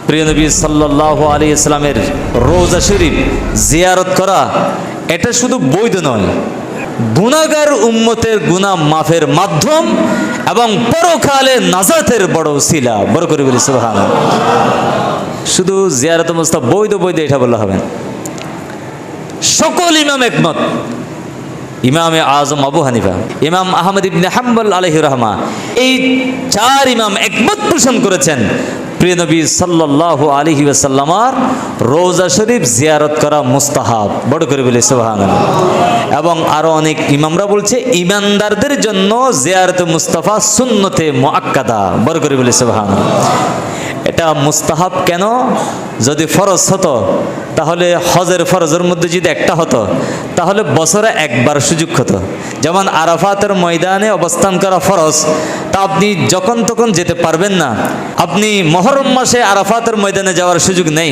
প্রিয় নবী সাল্লাল্লাহু আলাইহি সাল্লামের রওজা শরীফ জিয়ারত করা এটা শুধু বৈধ নয়, গুনাহগার উম্মতের গুনাহ মাফের মাধ্যম এবং পরকালে নাজাতের বড় উসিলা। বড় করে বলি সুবহানাল্লাহ। শুধু জিয়ারত মুস্তাহাব বৈধ এটা বললে হবে না। সকল ইমাম একমত, ইমামে আজম আবু হানিফা, ইমাম আহমদ ইবনে হাম্বল আলাইহির রাহমা, এই চার ইমাম একমত পোষণ করেছেন প্রিয় নবী সাল্লাল্লাহু আলাইহি ওয়াসাল্লামের রওজা শরীফ জিয়ারত করা মুস্তাহাব। বড় করে বলি সুবহানাল্লাহ। এবং আরো অনেক ইমামরা বলছে ইমানদারদের জন্য জিয়ারত মুস্তাফা সুন্নতে মুআক্কাদা। বড় করে বলি সুবহানাল্লাহ। এটা মুস্তাহাব কেন? যদি ফরজ হতো তাহলে হজের ফরজের মধ্যে যদি একটা হতো তাহলে বছরে একবার সুযোগ হতো। যেমন আরাফাতের ময়দানে অবস্থান করা ফরজ, তা আপনি যখন তখন যেতে পারবেন না। আপনি মুহররম মাসে আরাফাতের ময়দানে যাওয়ার সুযোগ নেই,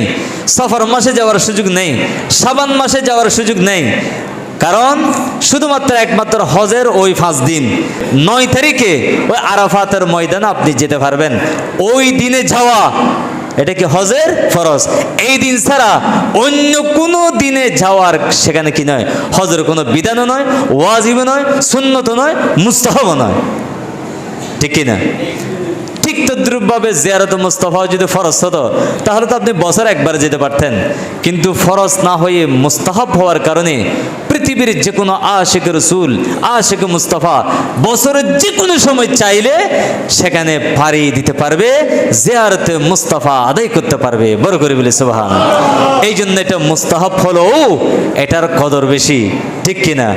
সফর মাসে যাওয়ার সুযোগ নেই, শাবান মাসে যাওয়ার সুযোগ নেই। কারণ শুধুমাত্র একমাত্র হজের ওই 5 দিন 9 তারিখে ওই আরাফাতের ময়দানে আপনি যেতে পারবেন। ওই দিনে যাওয়া এটা কি হজের ফরজ। এই দিন ছাড়া অন্য কোনো দিনে যাওয়ার সেখানে কি নয়, হজের কোনো বিধানও নয়, ওয়াজিবও নয়, সুন্নতও নয়, মুস্তাহাবও নয়। ঠিক কিনা? ঠিক তদ্রুপভাবে জিয়ারত মুস্তাফা যদি ফরজ হতো তাহলে তো আপনি বছরে একবার যেতে পারতেন। কিন্তু ফরজ না হয়ে মুস্তাহাব হওয়ার কারণে পৃথিবীর যে কোনো আশিক রাসূল, আশিক মুস্তাফা বছরের যে কোনো সময় চাইলে সেখানে পাড়ি দিতে পারবে, জিয়ারতে মুস্তাফা আদায় করতে পারবে। বড় করে বলি সুবহানাল্লাহ। এই জন্য এটা মুস্তাহাব হলো, এটার কদর বেশি। ঠিক কিনা?